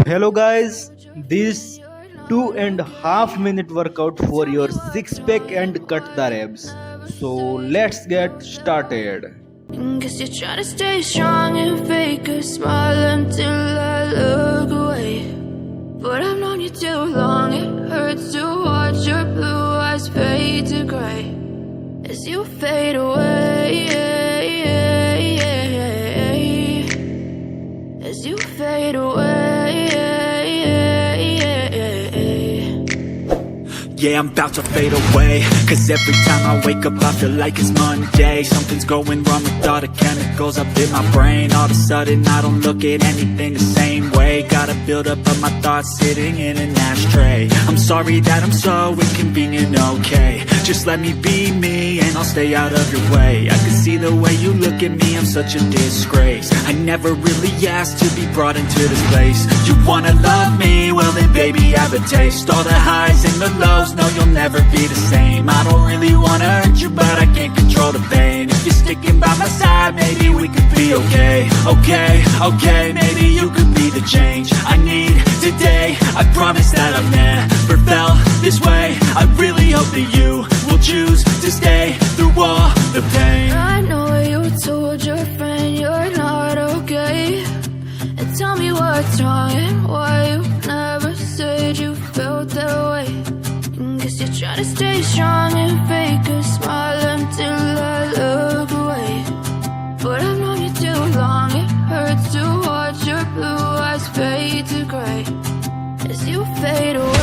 Hello guys, this 2.5 minute workout for your six pack and cut the abs. So let's get started. Guess you're trying to stay strong and fake a smile until I look away. But I've known you too long, it hurts to watch your blue eyes fade to gray as you fade away. As you fade away. Yeah, I'm about to fade away. Cause every time I wake up I feel like it's Monday. Something's going wrong with all the chemicals up in my brain. All of a sudden I don't look at anything the same way. Gotta build up of my thoughts sitting in an ashtray. I'm sorry that I'm so inconvenient, okay. Just let me be me and I'll stay out of your way. I can see the way you look at me, I'm such a disgrace. I never really asked to be brought into this place. You wanna love me? Well then baby have a taste. All the highs and the lows, no you'll never be the same. I don't really wanna hurt you but I can't control the pain. If you're sticking by my side maybe we could be okay. Okay, maybe you could be the change I need today. I promise that I've never felt this way. I really hope that you will choose to stay through all the pain. I know you told your friend you're not okay, and tell me what's wrong and why you never said you felt that way. Guess you're trying to stay strong and fake a smile until I look away. But I've known you too long, it hurts to watch your blue eyes fade to gray as you fade away.